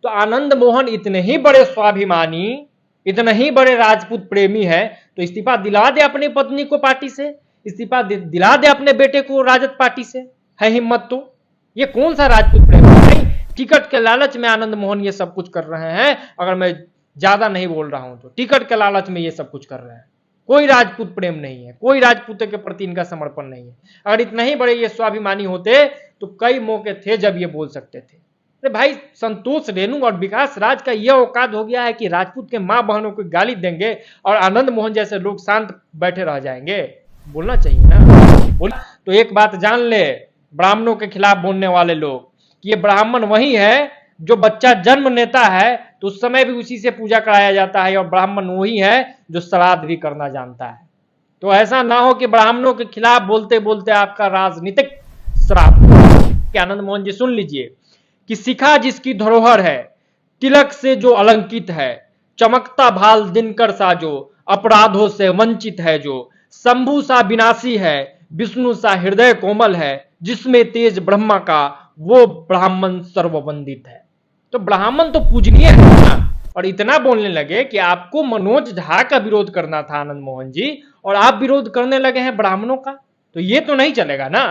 तो आनंद मोहन इतने ही बड़े स्वाभिमानी, इतने ही बड़े राजपूत प्रेमी है, तो इस्तीफा दिला दे अपनी पत्नी को पार्टी से, इस्तीफा दिला दे अपने बेटे को राजद पार्टी से। है हिम्मत तो। ये कौन सा राजपूत प्रेम है भाई? टिकट के लालच में आनंद मोहन ये सब कुछ कर रहे हैं। अगर मैं ज्यादा नहीं बोल रहा हूं तो टिकट के लालच में ये सब कुछ कर रहे हैं। कोई राजपूत प्रेम नहीं है, कोई राजपूत के प्रति इनका समर्पण नहीं है। अगर इतने ही बड़े ये स्वाभिमानी होते तो कई मौके थे जब ये बोल सकते थे। अरे भाई, संतोष रेणु और विकास राज का यह औकात हो गया है कि राजपूत के मां बहनों को गाली देंगे और आनंद मोहन जैसे लोग शांत बैठे रह जाएंगे। बोलना चाहिए ना। बोल तो एक बात जान ले, ब्राह्मणों के खिलाफ बोलने वाले लोग, कि ये ब्राह्मण वही है जो बच्चा जन्म लेता है तो उस समय भी उसी से पूजा कराया जाता है, और ब्राह्मण वही है जो श्राद्ध भी करना जानता है। तो ऐसा ना हो कि ब्राह्मणों के खिलाफ बोलते बोलते आपका राजनीतिक श्राप। आनंद मोहन जी सुन लीजिए कि शिखा जिसकी धरोहर है, तिलक से जो अलंकित है, चमकता भाल दिनकर सा जो अपराधों से वंचित है, जो शंभु सा विनाशी है, विष्णु सा हृदय कोमल है, जिसमें तेज ब्रह्मा का वो ब्राह्मण सर्ववंदित है। तो ब्राह्मण तो पूजनीय है ना। और इतना बोलने लगे कि आपको मनोज झा का विरोध करना था आनंद मोहन जी, और आप विरोध करने लगे हैं ब्राह्मणों का। तो ये तो नहीं चलेगा ना।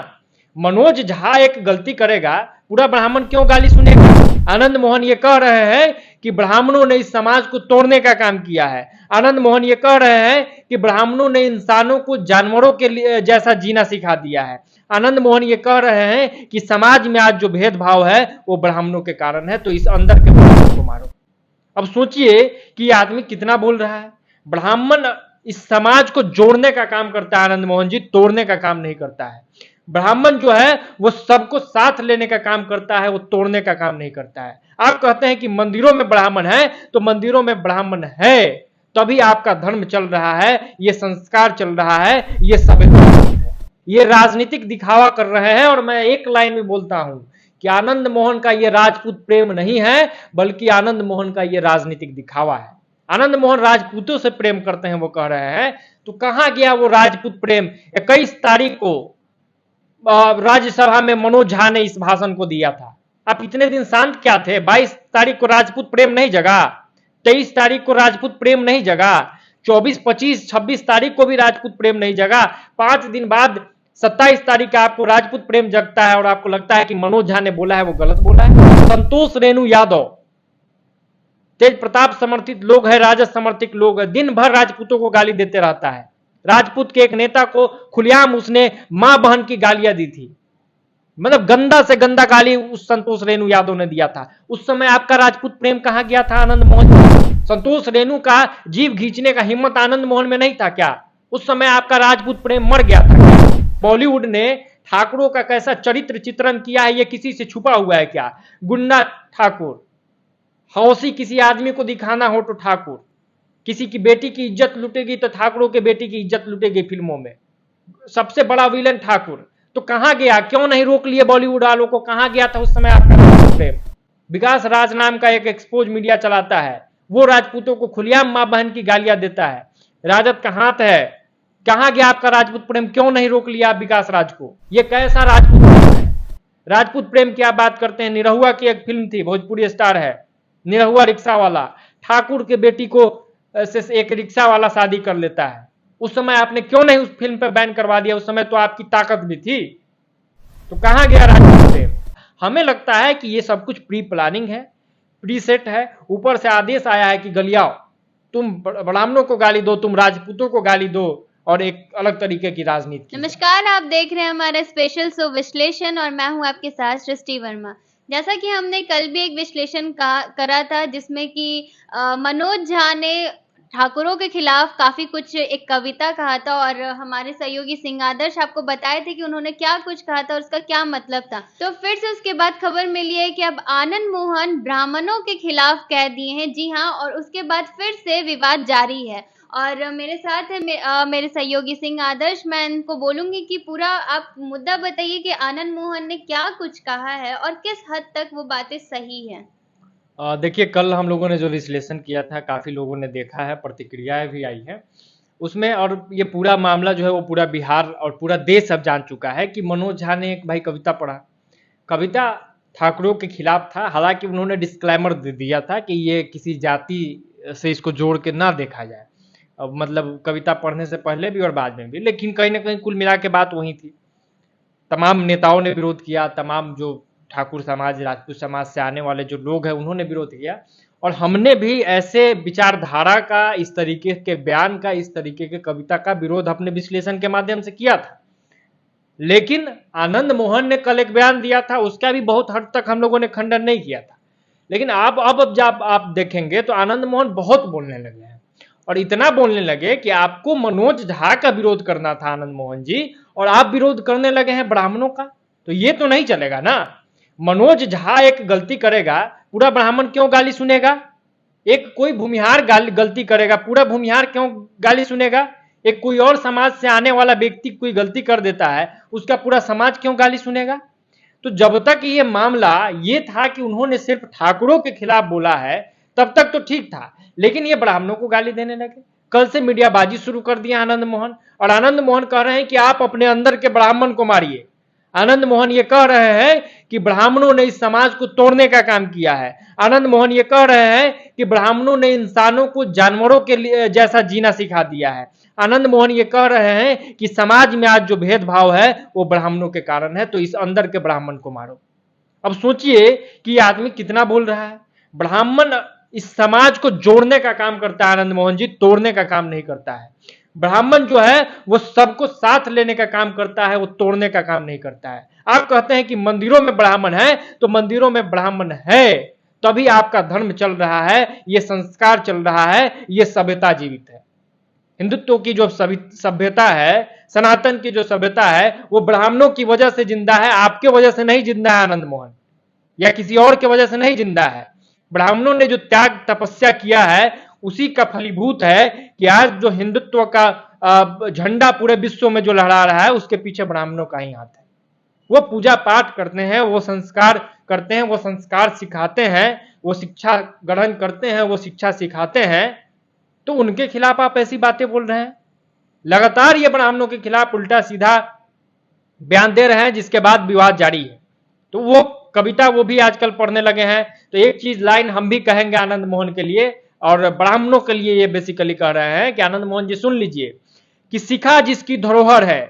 मनोज झा एक गलती करेगा, पूरा ब्राह्मण क्यों गाली सुनेगा? आनंद मोहन ये कह रहे हैं कि ब्राह्मणों ने इस समाज को तोड़ने का काम किया है। आनंद मोहन ये कह रहे हैं कि ब्राह्मणों ने इंसानों को जानवरों के लिए जैसा जीना सिखा दिया है। आनंद मोहन ये कह रहे हैं कि समाज में आज जो भेदभाव है वो ब्राह्मणों के कारण है, तो इस अंदर के ब्राह्मणों को मारो। अब सोचिए कि ये आदमी कितना बोल रहा है। ब्राह्मण इस समाज को जोड़ने का काम करता है आनंद मोहन जी, तोड़ने का काम नहीं करता है। ब्राह्मण जो है वो सबको साथ लेने का काम करता है, वो तोड़ने का काम नहीं करता है। आप कहते हैं कि मंदिरों में ब्राह्मण है, तो मंदिरों में ब्राह्मण है तभी आपका धर्म चल रहा है, ये संस्कार चल रहा है, ये सभ्यता है। ये राजनीतिक दिखावा कर रहे हैं। और मैं एक लाइन में बोलता हूं कि आनंद मोहन का ये राजपूत प्रेम नहीं है, बल्कि आनंद मोहन का ये राजनीतिक दिखावा है। आनंद मोहन राजपूतों से प्रेम करते हैं वो कह रहे हैं, तो कहां गया वो राजपूत प्रेम? 21 तारीख को राज्यसभा में मनोज झा ने इस भाषण को दिया था। आप इतने दिन शांत क्या थे? 22 तारीख को राजपूत प्रेम नहीं जगा, 23 तारीख को राजपूत प्रेम नहीं जगा, 24, 25, 26 तारीख को भी राजपूत प्रेम नहीं जगा। 5 दिन बाद 27 तारीख का आपको राजपूत प्रेम जगता है और आपको लगता है कि मनोज झा ने बोला है वो गलत बोला है। संतोष रेणु यादव तेज प्रताप समर्थित लोग है, राजद समर्थित लोग है, दिन भर राजपूतों को गाली देते रहता है। राजपूत के एक नेता को खुलेआम उसने मां बहन की गालियां दी थी। मतलब गंदा से गंदा गाली उस संतोष रेणु यादव ने दिया था। उस समय आपका राजपूत प्रेम कहां गया था आनंद मोहन? संतोष रेणु का जीव खींचने का हिम्मत आनंद मोहन में नहीं था क्या? उस समय आपका राजपूत प्रेम मर गया था क्या? बॉलीवुड ने ठाकुरों का कैसा चरित्र चित्रण किया है, ये किसी से छुपा हुआ है क्या? गुंडा ठाकुर, हौसी किसी आदमी को दिखाना हो तो ठाकुर, किसी की बेटी की इज्जत लुटेगी तो ठाकुरों के बेटी की इज्जत लुटेगी फिल्मों में। सबसे बड़ा विलन ठाकुर। तो कहां गया? क्यों नहीं रोक लिए बॉलीवुड वालों को? कहां गया था उस समय आपका प्रेम? विकास राज नाम का एक एक्सपोज मीडिया चलाता है, वो राजपूतों को खुलेआम मां बहन की गालियां देता है। राजद का हाथ है, कहां गया आपका राजपूत प्रेम? क्यों नहीं रोक लिया विकास राज को? ये कैसा राजपूत प्रेम है? राजपूत प्रेम की आप बात करते हैं। निरहुआ की एक फिल्म थी, भोजपुरी स्टार है निरहुआ रिक्शा वाला, ठाकुर के बेटी को से एक रिक्शा वाला शादी कर लेता है। उस समय आपने क्यों नहीं उस फिल्म पे बैन करवा दिया? उस समय तो आपकी ताकत भी थी। तो कहां गया राजपूत प्रेम? हमें लगता है कि ये सब कुछ प्री प्लानिंग है, प्री सेट है। ऊपर से आदेश आया है कि गलियाओ, तुम ब्राह्मणों को गाली दो, तुम राजपूतों को गाली दो, और एक अलग तरीके की राजनीति। नमस्कार, आप देख रहे हैं हमारा स्पेशल शो विश्लेषण और मैं हूं आपके साथ सृष्टि वर्मा। जैसा कि हमने कल भी एक विश्लेषण करा था जिसमें कि मनोज झा ने ठाकुरों के खिलाफ काफी कुछ एक कविता कहा था और हमारे सहयोगी सिंह आदर्श आपको बताए थे कि उन्होंने क्या कुछ कहा था और उसका क्या मतलब था। तो फिर से उसके बाद खबर मिली है कि अब आनंद मोहन ब्राह्मणों के खिलाफ कह दिए हैं। जी हाँ, और उसके बाद फिर से विवाद जारी है। और मेरे साथ है मेरे सहयोगी सिंह आदर्श। मैं इनको बोलूंगी कि पूरा आप मुद्दा बताइए कि आनंद मोहन ने क्या कुछ कहा है और किस हद तक वो बातें सही हैं। देखिए, कल हम लोगों ने जो विश्लेषण किया था, काफ़ी लोगों ने देखा है, प्रतिक्रियाएं भी आई हैं उसमें। और ये पूरा मामला जो है वो पूरा बिहार और पूरा देश अब जान चुका है कि मनोज झा ने एक भाई कविता पढ़ा। कविता ठाकुरों के खिलाफ था। हालांकि उन्होंने डिस्क्लेमर दे दिया था कि ये किसी जाति से इसको जोड़ के ना देखा जाए, अब मतलब कविता पढ़ने से पहले भी और बाद में भी, लेकिन कहीं ना कहीं कुल मिला के बात वही थी। तमाम नेताओं ने विरोध किया, तमाम जो ठाकुर समाज राजपूत समाज से आने वाले जो लोग हैं उन्होंने विरोध किया, और हमने भी ऐसे विचारधारा का, इस तरीके के बयान का, इस तरीके के कविता का विरोध अपने विश्लेषण के माध्यम से किया था। लेकिन आनंद मोहन ने कल एक बयान दिया था, उसका भी बहुत हद तक हम लोगों ने खंडन नहीं किया था। लेकिन अब जब आप देखेंगे तो आनंद मोहन बहुत बोलने लगे हैं, और इतना बोलने लगे कि आपको मनोज झा का विरोध करना था आनंद मोहन जी, और आप विरोध करने लगे हैं ब्राह्मणों का। तो ये तो नहीं चलेगा ना। मनोज झा एक गलती करेगा, पूरा ब्राह्मण क्यों गाली सुनेगा? एक कोई भूमिहार गलती करेगा, पूरा भूमिहार क्यों गाली सुनेगा? एक कोई और समाज से आने वाला व्यक्ति कोई गलती कर देता है, उसका पूरा समाज क्यों गाली सुनेगा? तो जब तक ये मामला ये था कि उन्होंने सिर्फ ठाकुरों के खिलाफ बोला है, तब तक तो ठीक था। लेकिन ये ब्राह्मणों को गाली देने लगे। कल से मीडियाबाजी शुरू कर दिया आनंद मोहन, और आनंद मोहन कह रहे हैं कि आप अपने अंदर के ब्राह्मण को मारिए। आनंद मोहन ये कह रहे हैं कि ब्राह्मणों ने इस समाज को तोड़ने का काम किया है। आनंद मोहन ये कह रहे हैं कि ब्राह्मणों ने इंसानों को जानवरों के लिए जैसा जीना सिखा दिया है। आनंद मोहन ये कह रहे हैं कि समाज में आज जो भेदभाव है वो ब्राह्मणों के कारण है, तो इस अंदर के ब्राह्मण को मारो। अब सोचिए कि ये आदमी कितना बोल रहा है। ब्राह्मण इस समाज को जोड़ने का काम करता है आनंद मोहन जी, तोड़ने का काम नहीं करता है। ब्राह्मण जो है वो सबको साथ लेने का काम करता है, वो तोड़ने का काम नहीं करता है। आप कहते हैं कि मंदिरों में ब्राह्मण है, तो मंदिरों में ब्राह्मण है तभी आपका धर्म चल रहा है, ये संस्कार चल रहा है, ये सभ्यता जीवित है। हिंदुत्व की जो सभ्यता है, सनातन की जो सभ्यता है, वो ब्राह्मणों की वजह से जिंदा है, आपके वजह से नहीं जिंदा है आनंद मोहन, या किसी और के वजह से नहीं जिंदा है। ब्राह्मणों ने जो त्याग तपस्या किया है उसी का फलीभूत है कि आज जो हिंदुत्व का झंडा पूरे विश्व में जो लहरा रहा है, उसके पीछे ब्राह्मणों का ही हाथ है। वो पूजा पाठ करते हैं, वो संस्कार करते हैं, वो संस्कार सिखाते हैं, वो शिक्षा ग्रहण करते हैं, वो शिक्षा सिखाते हैं। तो उनके खिलाफ आप ऐसी बातें बोल रहे हैं। लगातार ये ब्राह्मणों के खिलाफ उल्टा सीधा बयान दे रहे हैं, जिसके बाद विवाद जारी है। तो वो कविता वो भी आजकल पढ़ने लगे हैं। तो एक चीज लाइन हम भी कहेंगे आनंद मोहन के लिए और ब्राह्मणों के लिए, ये बेसिकली कह रहे हैं कि आनंद मोहन जी सुन लीजिए कि शिखा जिसकी धरोहर है,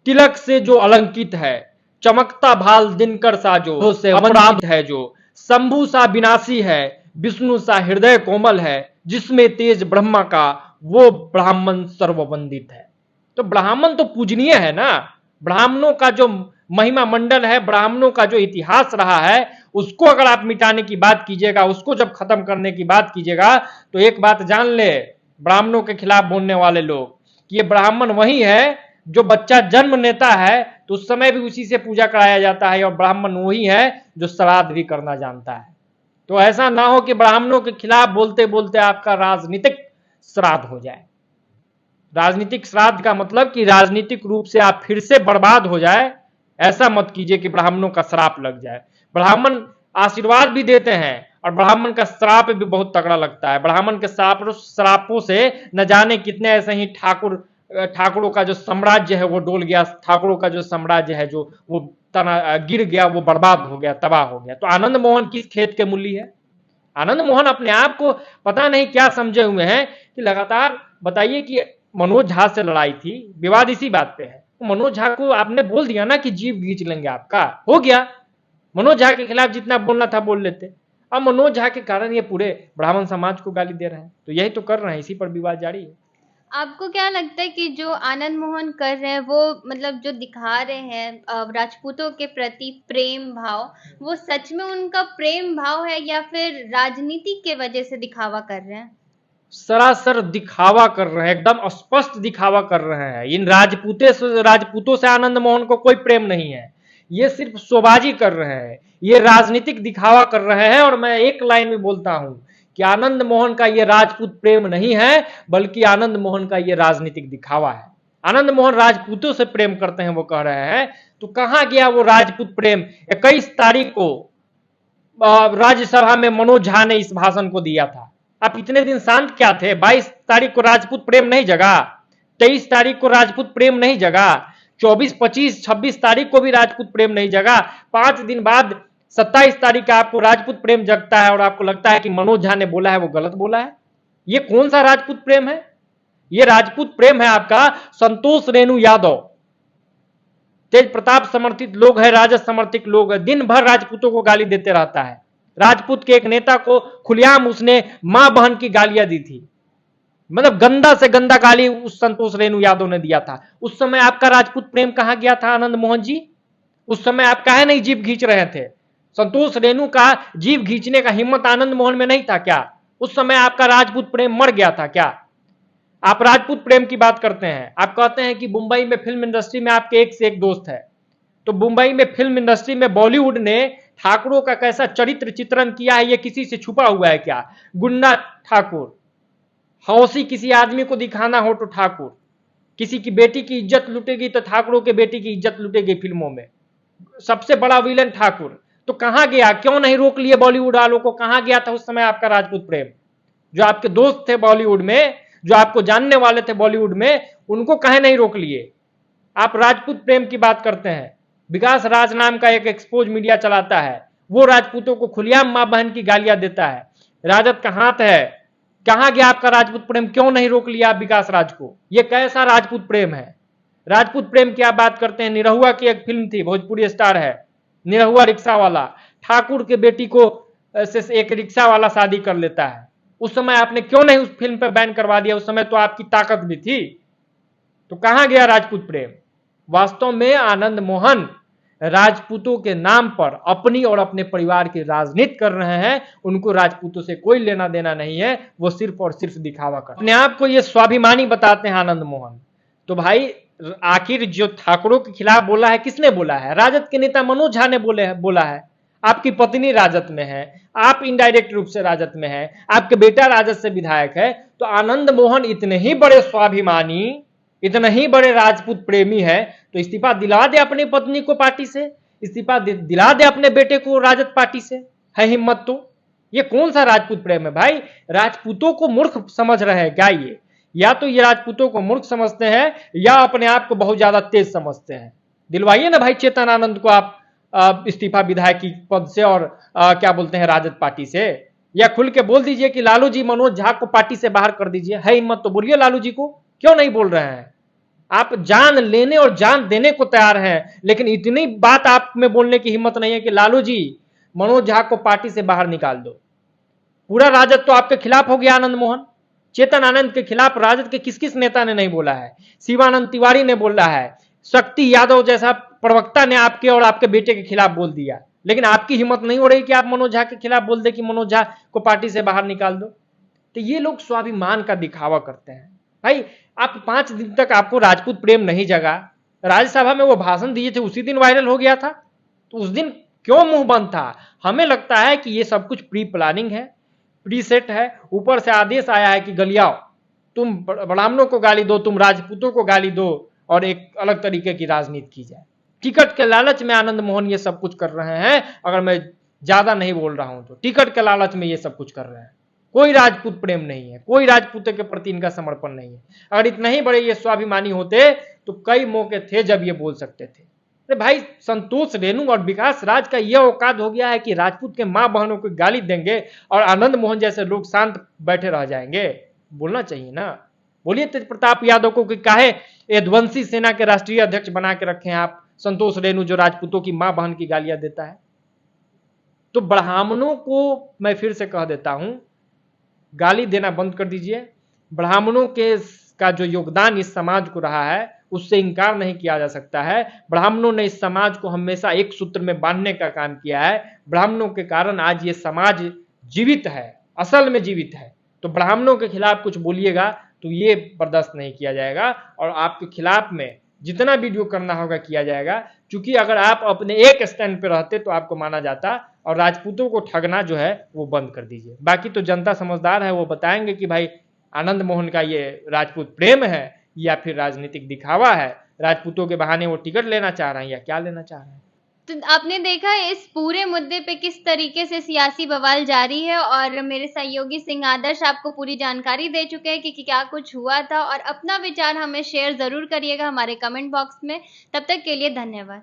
तिलक से जो अलंकित है, चमकता भाल दिनकर सा जो से अपराध है, जो शंभु सा विनाशी है, विष्णु सा हृदय कोमल है, जिसमें तेज ब्रह्मा का वो ब्राह्मण सर्ववंदित है। तो ब्राह्मण तो पूजनीय है ना। ब्राह्मणों का जो महिमा मंडल है, ब्राह्मणों का जो इतिहास रहा है, उसको अगर आप मिटाने की बात कीजिएगा, उसको जब खत्म करने की बात कीजिएगा, तो एक बात जान ले ब्राह्मणों के खिलाफ बोलने वाले लोग कि ये ब्राह्मण वही है जो बच्चा जन्म लेता है तो उस समय भी उसी से पूजा कराया जाता है, और ब्राह्मण वही है जो श्राद्ध भी करना जानता है। तो ऐसा ना हो कि ब्राह्मणों के खिलाफ बोलते बोलते आपका राजनीतिक श्राद्ध हो जाए। राजनीतिक श्राद्ध का मतलब कि राजनीतिक रूप से आप फिर से बर्बाद हो जाए, ऐसा मत कीजिए कि ब्राह्मणों का श्राप लग जाए। ब्राह्मण आशीर्वाद भी देते हैं और ब्राह्मण का श्राप भी बहुत तगड़ा लगता है। ब्राह्मण के श्रापों से न जाने कितने ऐसे ही ठाकुरों का जो साम्राज्य है वो डोल गया, ठाकुरों का जो साम्राज्य है जो वो तना गिर गया, वो बर्बाद हो गया, तबाह हो गया। तो आनंद मोहन किस खेत के मूली है? आनंद मोहन अपने आप को पता नहीं क्या समझे हुए हैं कि लगातार बताइए कि मनोज झा से लड़ाई थी, विवाद इसी बात पे है। मनोज झा को आपने बोल दिया ना कि जीभ खींच लेंगे आपका, हो गया। मनोज झा के खिलाफ जितना बोलना था बोल लेते। अब मनोज झा के कारण ये पूरे ब्राह्मण समाज को गाली दे रहे हैं, तो यही तो कर रहे हैं, इसी पर विवाद जारी है। आपको क्या लगता है कि जो आनंद मोहन कर रहे हैं वो मतलब जो दिखा रहे हैं राजपूतों के प्रति प्रेम भाव, वो सच में उनका प्रेम भाव है या फिर राजनीति के वजह से दिखावा कर रहे हैं? सरासर दिखावा कर रहे हैं, एकदम स्पष्ट दिखावा कर रहे हैं। इन राजपूतों से आनंद मोहन को कोई प्रेम नहीं है, ये सिर्फ शोबाजी कर रहे हैं, ये राजनीतिक दिखावा कर रहे हैं। और मैं एक लाइन में बोलता हूं कि आनंद मोहन का ये राजपूत प्रेम नहीं है, बल्कि आनंद मोहन का ये राजनीतिक दिखावा है। आनंद मोहन राजपूतों से प्रेम करते हैं वो कह रहे हैं, तो कहां गया वो राजपूत प्रेम? 21 तारीख को राज्यसभा में मनोज झा ने इस भाषण को दिया था। आप इतने दिन शांत क्या थे? 22 तारीख को राजपूत प्रेम नहीं जगा, 23 तारीख को राजपूत प्रेम नहीं जगा, 24, 25, 26 तारीख को भी राजपूत प्रेम नहीं जगा। 5 दिन बाद 27 तारीख का आपको राजपूत प्रेम जगता है और आपको लगता है कि मनोज झा ने बोला है वो गलत बोला है। ये कौन सा राजपूत प्रेम है? ये राजपूत प्रेम है आपका संतोष रेणु यादव, तेज प्रताप समर्थित लोग है, राजद समर्थित लोग है, दिन भर राजपूतों को गाली देते रहता है। राजपूत के एक नेता को खुलेआम उसने मां बहन की गालियां दी थी, मतलब गंदा से गंदा गाली उस संतोष रेणु यादव ने दिया था। उस समय आपका राजपूत प्रेम कहां गया था आनंद मोहन जी? उस समय आप काहे नहीं जीभ खींच रहे थे? संतोष रेणु का जीभ खींचने का हिम्मत आनंद मोहन में नहीं था क्या? उस समय आपका राजपूत प्रेम मर गया था क्या? आप राजपूत प्रेम की बात करते हैं, आप कहते हैं कि मुंबई में फिल्म इंडस्ट्री में आपके एक से एक दोस्त है। तो मुंबई में फिल्म इंडस्ट्री में बॉलीवुड ने ठाकुरों का कैसा चरित्र चित्रण किया है, ये किसी से छुपा हुआ है क्या? गुंडा ठाकुर, हौसी किसी आदमी को दिखाना हो तो ठाकुर, किसी की बेटी की इज्जत लुटेगी तो ठाकुरों के बेटी की इज्जत लुटेगी फिल्मों में, सबसे बड़ा विलन ठाकुर। तो कहां गया, क्यों नहीं रोक लिए बॉलीवुड वालों को? कहां गया था उस समय आपका राजपूत प्रेम? जो आपके दोस्त थे बॉलीवुड में, जो आपको जानने वाले थे बॉलीवुड में, उनको कहे नहीं रोक लिए? आप राजपूत प्रेम की बात करते हैं। विकास राज नाम का एक एक्सपोज मीडिया चलाता है, वो राजपूतों को खुलेआम मां बहन की गालियां देता है। राजद का हाथ है, कहां गया आपका राजपूत प्रेम? क्यों नहीं रोक लिया आप विकास राज को? ये कैसा राजपूत प्रेम है? राजपूत प्रेम की आप बात करते हैं। निरहुआ की एक फिल्म थी, भोजपुरी स्टार है निरहुआ रिक्शा वाला, ठाकुर के बेटी को से एक रिक्शा वाला शादी कर लेता है। उस समय आपने क्यों नहीं उस फिल्म पे बैन करवा दिया? उस समय तो आपकी ताकत भी थी। तो कहां गया राजपूत प्रेम? वास्तव में आनंद मोहन राजपूतों के नाम पर अपनी और अपने परिवार की राजनीति कर रहे हैं। उनको राजपूतों से कोई लेना देना नहीं है, वो सिर्फ और सिर्फ दिखावा कर अपने आप को ये स्वाभिमानी बताते हैं आनंद मोहन। तो भाई आखिर जो ठाकुरों के खिलाफ बोला है, किसने बोला है? राजद के नेता मनोज झा ने बोला है। आपकी पत्नी राजद में है, आप इनडायरेक्ट रूप से राजद में है, आपके बेटा राजद से विधायक है। तो आनंद मोहन इतने ही बड़े स्वाभिमानी, इतने ही बड़े राजपूत प्रेमी है, तो इस्तीफा दिला दे अपनी पत्नी को पार्टी से, इस्तीफा दिला दे अपने बेटे को राजद पार्टी से। है हिम्मत तो? ये कौन सा राजपूत प्रेम है भाई? राजपूतों को मूर्ख समझ रहे हैं क्या ये? या तो ये राजपूतों को मूर्ख समझते हैं या अपने आप को बहुत ज्यादा तेज समझते हैं। दिलवाइए ना भाई चेतन आनंद को आप इस्तीफा विधायक की पद से और क्या बोलते हैं राजद पार्टी से, या खुल के बोल दीजिए कि लालू जी मनोज झा को पार्टी से बाहर कर दीजिए। है हिम्मत तो बोलिए लालू जी को, क्यों नहीं बोल रहे हैं? आप जान लेने और जान देने को तैयार हैं, लेकिन इतनी बात आप में बोलने की हिम्मत नहीं है कि लालू जी मनोज झा को पार्टी से बाहर निकाल दो। पूरा राजद तो आपके खिलाफ हो गया आनंद मोहन। चेतन आनंद के खिलाफ राजद के किस किस नेता ने नहीं बोला है? शिवानंद तिवारी ने बोला है, शक्ति यादव जैसा प्रवक्ता ने आपके और आपके बेटे के खिलाफ बोल दिया, लेकिन आपकी हिम्मत नहीं हो रही कि आप मनोज झा के खिलाफ बोल दे कि मनोज झा को पार्टी से बाहर निकाल दो। तो ये लोग स्वाभिमान का दिखावा करते हैं भाई। आप 5 दिन तक आपको राजपूत प्रेम नहीं जगा, राज्यसभा में वो भाषण दिए थे उसी दिन वायरल हो गया था, तो उस दिन क्यों मुंह बंद था? हमें लगता है कि ये सब कुछ प्री प्लानिंग है, प्री सेट है। ऊपर से आदेश आया है कि गलियाओ, तुम ब्राह्मणों को गाली दो, तुम राजपूतों को गाली दो और एक अलग तरीके की राजनीति की जाए। टिकट के लालच में आनंद मोहन ये सब कुछ कर रहे हैं। अगर मैं ज्यादा नहीं बोल रहा हूं तो टिकट के लालच में ये सब कुछ कर रहे हैं। कोई राजपूत प्रेम नहीं है, कोई राजपूतों के प्रति इनका समर्पण नहीं है। अगर इतना ही बड़े ये स्वाभिमानी होते तो कई मौके थे जब ये बोल सकते थे। अरे भाई संतोष रेणु और विकास राज का यह औकात हो गया है कि राजपूत के मां बहनों को गाली देंगे और आनंद मोहन जैसे लोग शांत बैठे रह जाएंगे। बोलना चाहिए ना। बोलिए तेज प्रताप यादव को कि काहे यदुवंशी सेना के राष्ट्रीय अध्यक्ष बना के रखे हैं आप संतोष रेणु, जो राजपूतों की मां बहन की गालियां देता है। तो ब्राह्मणों को मैं फिर से कह देता हूं, गाली देना बंद कर दीजिए। ब्राह्मणों के का जो योगदान इस समाज को रहा है उससे इंकार नहीं किया जा सकता है। ब्राह्मणों ने इस समाज को हमेशा एक सूत्र में बांधने का काम किया है। ब्राह्मणों के कारण आज ये समाज जीवित है, असल में जीवित है। तो ब्राह्मणों के खिलाफ कुछ बोलिएगा तो ये बर्दाश्त नहीं किया जाएगा और आपके खिलाफ में जितना वीडियो करना होगा किया जाएगा। क्योंकि अगर आप अपने एक स्टैंड पे रहते तो आपको माना जाता, और राजपूतों को ठगना जो है वो बंद कर दीजिए। बाकी तो जनता समझदार है, वो बताएंगे कि भाई आनंद मोहन का ये राजपूत प्रेम है या फिर राजनीतिक दिखावा है, राजपूतों के बहाने वो टिकट लेना चाह रहे हैं या क्या लेना चाह रहे हैं। तो आपने देखा इस पूरे मुद्दे पे किस तरीके से सियासी बवाल जारी है, और मेरे सहयोगी सिंह आदर्श आपको पूरी जानकारी दे चुके हैं कि क्या कुछ हुआ था, और अपना विचार हमें शेयर जरूर करिएगा हमारे कमेंट बॉक्स में। तब तक के लिए धन्यवाद।